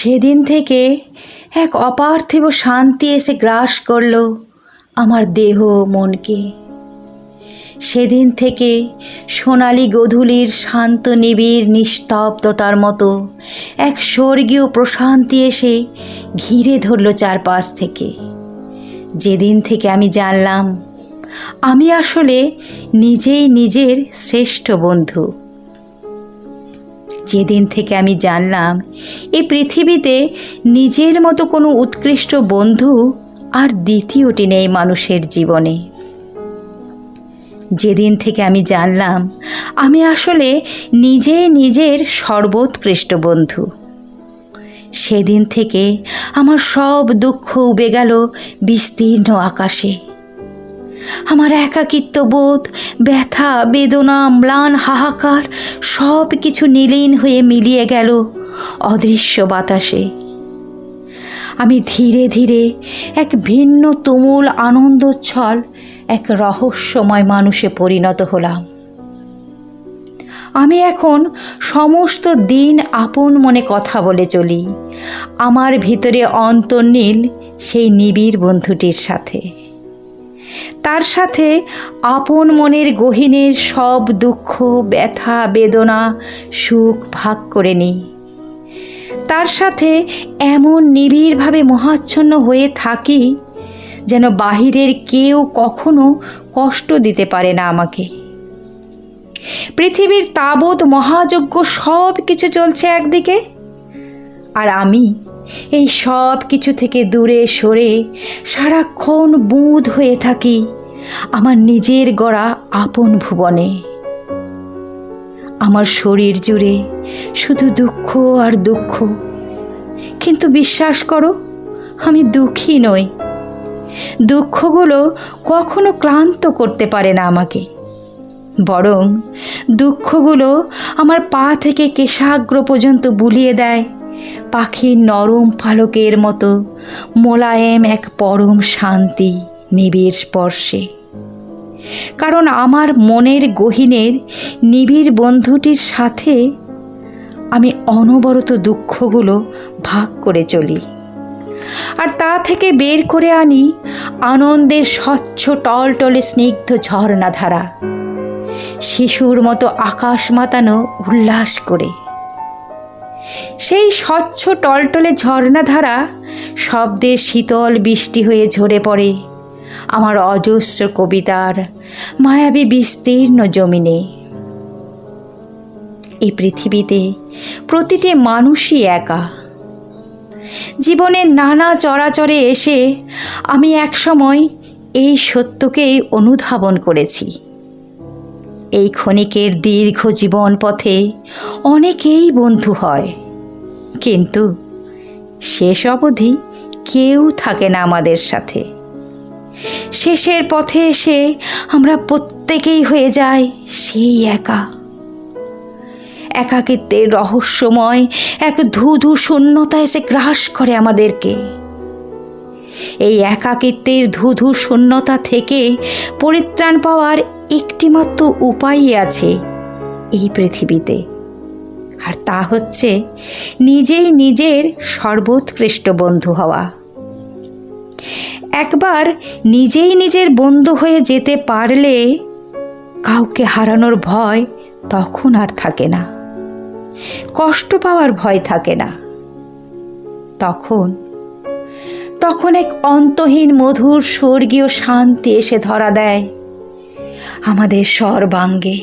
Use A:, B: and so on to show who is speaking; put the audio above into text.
A: সেদিন থেকে এক অপার্থিব শান্তি এসে গ্রাস করল আমার দেহ মনকে। সেদিন থেকে সোনালি গোধূলির শান্ত নিবিড় নিস্তব্ধতার মতো এক স্বর্গীয় প্রশান্তি এসে ঘিরে ধরল চারপাশ থেকে। যেদিন থেকে আমি জানলাম আমি আসলে নিজেই নিজের শ্রেষ্ঠ বন্ধু। যেদিন থেকে আমি জানলাম এই পৃথিবীতে নিজের মতো কোনো উৎকৃষ্ট বন্ধু আর দ্বিতীয়টি নেই মানুষের জীবনে। যেদিন থেকে আমি জানলাম আমি আসলে নিজেই নিজের সর্বোৎকৃষ্ট বন্ধু, সেদিন থেকে আমার সব দুঃখ উবে গেল বিস্তীর্ণ আকাশে। আমার একাকিত্ব বোধ, ব্যথা, বেদনা, ম্লান হাহাকার সব কিছু নীলীন হয়ে মিলিয়ে গেল অদৃশ্য বাতাসে। আমি ধীরে ধীরে এক ভিন্ন তুমুল আনন্দোচ্ছল এক রহস্যময় মানুষে পরিণত হলাম। আমি এখন সমস্ত দিন আপন মনে কথা বলে চলি আমার ভিতরে অন্তর্নীল সেই নিবিড় বন্ধুটির সাথে। তার সাথে আপন মনের গহীনের সব দুঃখ, ব্যথা, বেদনা, সুখ ভাগ করে নিই। তার সাথে এমন নিবিড়ভাবে মোহাচ্ছন্ন হয়ে থাকি যেন বাহিরের কেউ কখনো কষ্ট দিতে পারে না আমাকে। পৃথিবীর তাবৎ মহাযজ্ঞ সব কিছু চলছে একদিকে, আর আমি এই সব কিছু থেকে দূরে সরে সারাক্ষণ বুঁদ হয়ে থাকি আমার নিজের গড়া আপন ভুবনে। আমার শরীর জুড়ে শুধু দুঃখ আর দুঃখ, কিন্তু বিশ্বাস করো আমি দুঃখী নই। দুঃখগুলো কখনো ক্লান্ত করতে পারে না আমাকে, বরং দুঃখগুলো আমার পা থেকে কেশাগ্র পর্যন্ত বুলিয়ে দেয় পাখির নরম পালকের মতো মোলায়েম এক পরম শান্তি নিবিড় স্পর্শে। কারণ আমার মনের গহীনের নিবিড় বন্ধুটির সাথে আমি অনবরত দুঃখগুলো ভাগ করে চলি, আর তা থেকে বের করে আনি আনন্দের স্বচ্ছ টলটলে স্নিগ্ধ ঝর্ণাধারা, শিশুর মতো আকাশ মাতানো উল্লাস করে। সেই স্বচ্ছ টলটলে ঝর্ণাধারা শব্দের শীতল বৃষ্টি হয়ে ঝরে পড়ে আমার অজস্র কবিতার মায়াবী বিস্তীর্ণ জমিনে। এই পৃথিবীতে প্রতিটি মানুষই একা। জীবনের নানা চরাচরে এসে আমি একসময় এই সত্যকেই অনুধাবন করেছি। এই ক্ষণিকের দীর্ঘ জীবন পথে অনেকেই বন্ধু হয়, কিন্তু শেষ অবধি কেউ থাকে না আমাদের সাথে। শেষের পথে এসে আমরা প্রত্যেকেই হয়ে যাই সেই একা। একাকিত্বের রহস্যময় এক ধূধু শূন্যতা এসে গ্রাস করে আমাদেরকে। এই একাকিত্বের ধূধু শূন্যতা থেকে পরিত্রাণ পাওয়ার একটিমাত্র উপায়ই আছে এই পৃথিবীতে, আর তা হচ্ছে নিজেই নিজের সর্বোৎকৃষ্ট বন্ধু হওয়া। একবার নিজেই নিজের বন্ধু হয়ে যেতে পারলে কাউকে হারানোর ভয় তখন আর থাকে না, কষ্ট পাওয়ার ভয় থাকে না। তখন এক অন্তহীন মধুর স্বর্গীয় শান্তি এসে ধরা দেয় আমাদের সর্বাঙ্গে।